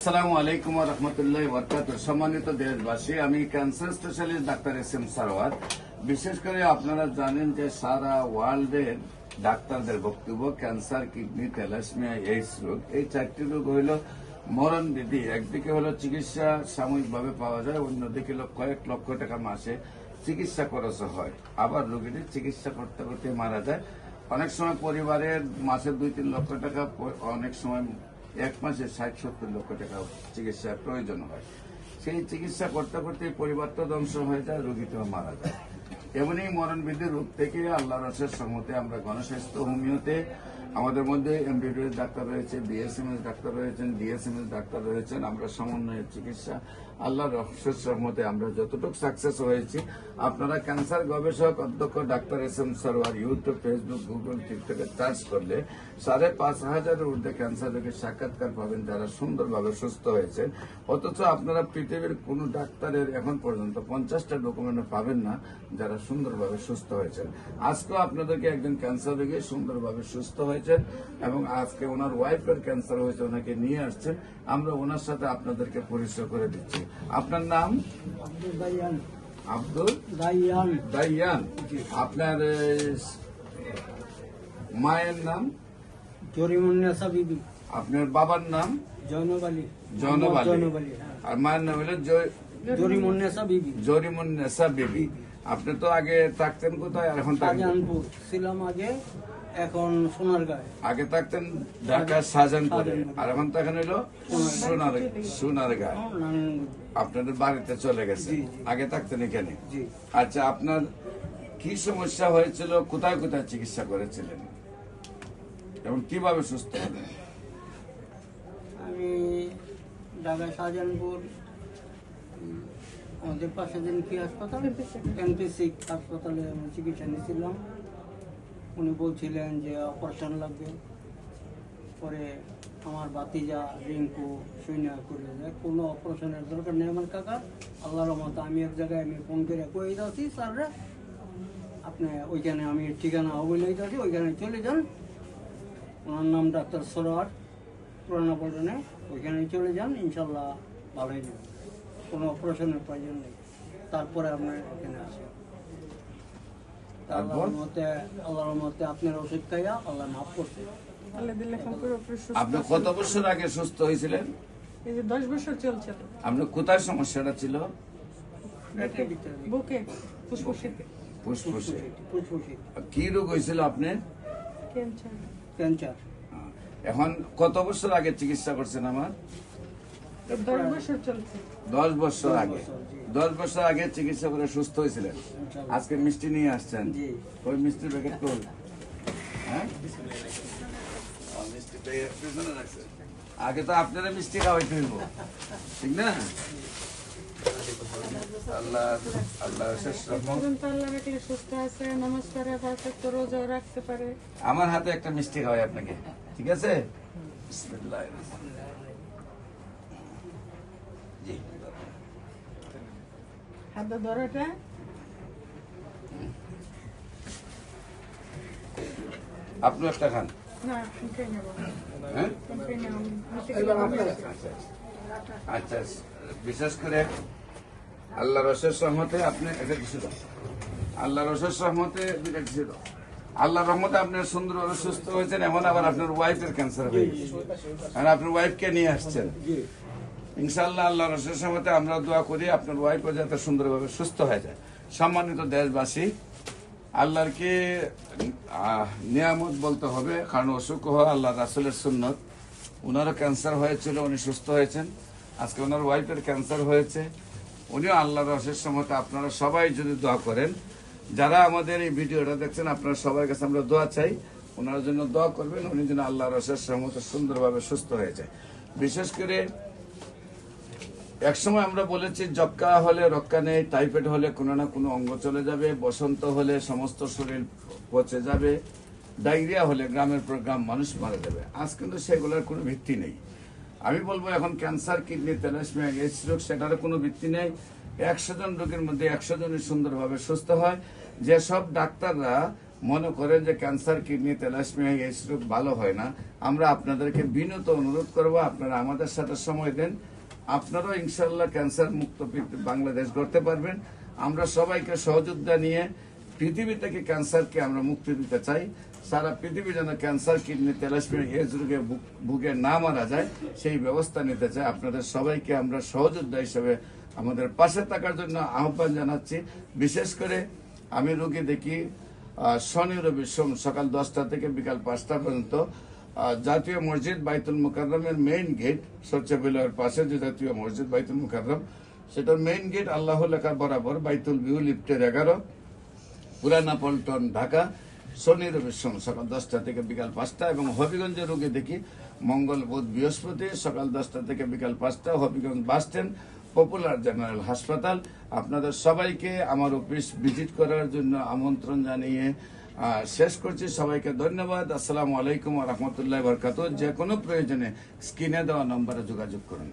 আসসালামু আলাইকুম ওয়া রাহমাতুল্লাহি ওয়া বারাকাতুহু। সম্মানিত দেশবাসী, আমি cancer specialist doctor SM. Sarwar. বিশেষ করে আপনারা জানেন যে সারা ওয়ার্ল্ডের ডাক্তারদের বক্তব্য ক্যান্সার, কিডনি, থ্যালাসেমিয়া, এইডস রোগ, এই চারটি রোগ হইল মরণ বিধি। একদিকে হলো চিকিৎসা সাময়িকভাবে পাওয়া যায়, অন্যদিকে হলো কয়েক লক্ষ টাকা মাসে চিকিৎসা খরচ হয়। আবার রোগীদের চিকিৎসা করতে করতে মারা যায়। অনেক সময় পরিবারের মাসে 2-3 লক্ষ টাকা, অনেক সময় এক মাসে 60-70 লক্ষ টাকা চিকিৎসার প্রয়োজন হয়। সেই চিকিৎসা করতে করতে পরিবারটা ধ্বংস হয়ে যায়, রোগীটাও মারা যায়। এমনই মরণবিধি রোগ থেকে আল্লাহর অশেষ রহমতে আমরা গণস্বাস্থ্য হোমিওতে আমাদের মধ্যে এমবিবিএস ডাক্তার রয়েছে, বিএসএমএস ডাক্তার রয়েছেন, ডিএসএমএস ডাক্তার রয়েছেন। আমরা সমন্বয়ের চিকিৎসা আল্লাহর অশেষ রহমতে আমরা যতটুকু সাকসেস হয়েছি, আপনারা ক্যান্সার গবেষক অধ্যক্ষ doctor SM. Sarwar YouTube, Facebook, Google, টিকটকে সার্চ করলে 5,500-এর ঊর্ধ্বে ক্যান্সার রোগীর সাক্ষাৎকার পাবেন যারা সুন্দরভাবে সুস্থ হয়েছেন। অথচ আপনারা পৃথিবীর কোন ডাক্তারের এখন পর্যন্ত 50টা ডকুমেন্ট পাবেন না যারা সুন্দরভাবে সুস্থ হয়েছেন। আজকেও আপনাদেরকে একজন ক্যান্সার রোগী সুন্দরভাবে সুস্থ হয়েছেন এবং আজকে ওনার ওয়াইফের ক্যান্সার হয়েছে, ওনাকে নিয়ে আসছেন। আমরা ওনার সাথে আপনাদেরকে পরিচয় করে দিচ্ছি। আপনার নাম? আব্দুল দাইয়ান। আব্দুল দাইয়ান। দাইয়ান। আপনার মায়ের নাম? জরিমুন্নেসা বিবি। আপনার বাবার নাম? জয়নব আলী। জয়নব আলী। জয়নব আলী, হ্যাঁ। আর মায়ের নাম হলো জরিমুন্নেসা বিবি। জরিমুন্নেসা বিবি। আপনি তো আগে থাকতেন কোথায় আর এখন থাকেন? শাহজাহানপুর ছিলাম আগে, এখন সোনারগাঁয়ে। আগে থাকতেন ঢাকা শাহজাহানপুরে, আর এখন থাকেন হইলো সোনারগাঁয়ে। আপনাদের বাড়িতে চলে গেছে, জি, জি। আগে থাকতেন এখানে। জি। আচ্ছা, আপনার কি সমস্যা হয়েছিল, কোথায় কোথায় চিকিৎসা করেছিলেন এবং কিভাবে সুস্থ হলেন? আমি ঢাকা শাহজাহানপুর, আমাদের পাশে দিন কি হাসপাতাল, এমপিসি হাসপাতালে আমি চিকিৎসা নিয়েছিলাম। উনি বলছিলেন যে অপারেশন লাগবে। পরে আমার ভাতিজা রিঙ্কু শুনে করে যে কোনো অপারেশনের দরকার নেই আমার কাকা, আল্লাহর রহমতে আমি এক জায়গায় আমি ফোন করে কয়ে যাচ্ছি, স্যাররা আপনি ওইখানে, আমি ঠিকানা অবৈলেই যাচ্ছি, ওইখানে চলে যান। ওনার নাম ডাক্তার সরোয়ার, পুরানা পল্টনে, ওইখানে চলে যান, ইনশাল্লাহ ভালো হয়ে যাবে, কোনো অপারেশনের প্রয়োজন নেই। তারপরে আপনার এখানে আসে। আল্লাহর মতে আপনার ওষুধ খাইয়া আল্লাহ মাফ করছে। আপনি কত বছর আগে সুস্থ হয়েছিলেন? 10 বছর চলছে। আপনার কোথায় সমস্যাটা ছিল? বুকে, ফুসফুসে, ফুসফুসে। ফুসফুসে কি রোগ হয়েছিল আপনার? ক্যান্সার। ক্যান্সার। এখন কত বছর আগে চিকিৎসা করছেন? আমার 10 বছর চলছে। 10 বছর আগে। জি। 10 বছর আগে চিকিৎসা করে সুস্থ হয়েছিলেন। আজকে মিষ্টি নিয়ে আসছেন। জি। ওই মিষ্টির প্যাকেট কোন? হ্যাঁ, মিষ্টি প্যাকেট পিছনে রাখছেন। আগে তো আপনারা মিষ্টি খাওয়াই ফেলবো, ঠিক না? আল্লাহ আল্লাহ শেষ রহমত। পর্যন্ত আল্লাহ রাখলে সুস্থ আছে, নামাজ পড়ে, পাঁচ ওয়াক্ত রোজা রাখতে পারে। আমার হাতে একটা মিষ্টি খাওয়াই আপনাকে, ঠিক আছে? বিসমিল্লাহির রহমানির রহিম। জি, হাতে ধরাটা আপনি একটা খান। না, খাই নেব। হ্যাঁ, খাই নেব। আচ্ছা, বিশেষ করে আল্লাহর অশেষ রহমতে আপনি এটা কিছু দাও। আল্লাহর অশেষ রহমতে দুইটা কিছু দাও। আল্লাহর রহমতে আপনি সুন্দরভাবে সুস্থ হয়েছেন। এমন আবার আপনার ওয়াইফের ক্যান্সার হয়ে গেছে, আর আপনার ওয়াইফকে নিয়ে আসছেন। ইনশাআল্লাহ আল্লাহর অশেষ রহমতে আমরা দোয়া করি আপনার ওয়াইফও যাতে সুন্দরভাবে সুস্থ হয়ে যায়। সম্মানিত দেশবাসী, আল্লাহর কি নিয়ামত বলতে হবে, কারণ অসুখ হওয়া আল্লাহ রাসূলের সুন্নত। ওনারও ক্যান্সার হয়েছিল, উনি সুস্থ হয়েছেন। আজকে ওনার ওয়াইফের ক্যান্সার হয়েছে, উনিও আল্লাহর অশেষ রহমতে। আপনারা সবাই যদি দোয়া করেন, যারা আমাদের এই ভিডিওটা দেখছেন, আপনারা সবার কাছে আমরা দোয়া চাই, ওনার জন্য দোয়া করবেন, উনি যেন আল্লাহর অশেষ রহমতে সুন্দরভাবে সুস্থ হয়ে যায়। বিশেষ করে একসময় আমরা বলেছি যক্কা হলে রক্ষা নেই, টাইফয়েড হলে কোনো না কোনো অঙ্গ চলে যাবে, বসন্ত হলে সমস্ত শরীর পচে যাবে, ডায়রিয়া হলে গ্রামের পর গ্রাম মানুষ মারা যাবে। আজ কিন্তু সেগুলোর কোনো ভিত্তি নেই। আমি বলবো এখন ক্যান্সার, কিডনি, থ্যালাসেমিয়া, এইডস রোগ, সেটার কোনো ভিত্তি নেই। 100 জন রোগীর মধ্যে 100 জনই সুন্দরভাবে সুস্থ হয়। যেসব ডাক্তাররা মনে করেন যে ক্যান্সার, কিডনি, তেলাসমিয়া এই রোগ ভালো হয় না, আমরা আপনাদেরকে বিনীত অনুরোধ করব আপনারা আমাদের সাথে সময় দেন। আপনারাও ইনশাআল্লাহ ক্যান্সার মুক্ত বাংলাদেশ গড়তে পারবেন। আমরা সবাইকে সহযোগিতা নিয়ে পৃথিবী থেকে ক্যান্সারকে আমরা মুক্তি দিতে চাই। সারা পৃথিবী যেন ক্যান্সার, কিডনি, তেলাসমিয়া এই রোগে ভুগে না মারা যায় সেই ব্যবস্থা নিতে চাই। আপনাদের সবাইকে আমরা সহযোদ্ধা হিসেবে আমাদের পাশে থাকার জন্য আহ্বান জানাচ্ছি। বিশেষ করে আমি রোগী দেখি শনি, রবি, সোম সকাল 10টা থেকে বিকাল 5টা পর্যন্ত জাতীয় মসজিদ বাইতুল মুকাররমের মেইন গেট, সচ্চাবিলের পাশে যে জাতীয় মসজিদ বাইতুল মুকাররম, সেটার মেইন গেট আল্লাহ লেখার বরাবর বাইতুল ভিউ লিফটের 11, পুরানা পল্টন, ঢাকা। শনি, রবি, সোম সকাল 10টা থেকে বিকাল 5টা। এবং হবিগঞ্জে রোগী দেখি মঙ্গল, বুধ, বৃহস্পতি সকাল 10টা থেকে বিকাল 5টা, Habiganj bus stand, popular general হাসপাতাল। আপনাদের সবাইকে আমার অফিস ভিজিট করার জন্য আমন্ত্রণ জানিয়ে শেষ করছি। সবাইকে ধন্যবাদ। আসসালামু আলাইকুম ওয়া রাহমাতুল্লাহি ওয়া বারাকাতুহু। যে কোনো প্রয়োজনে স্ক্রিনে দেওয়া নম্বরে যোগাযোগ করুন।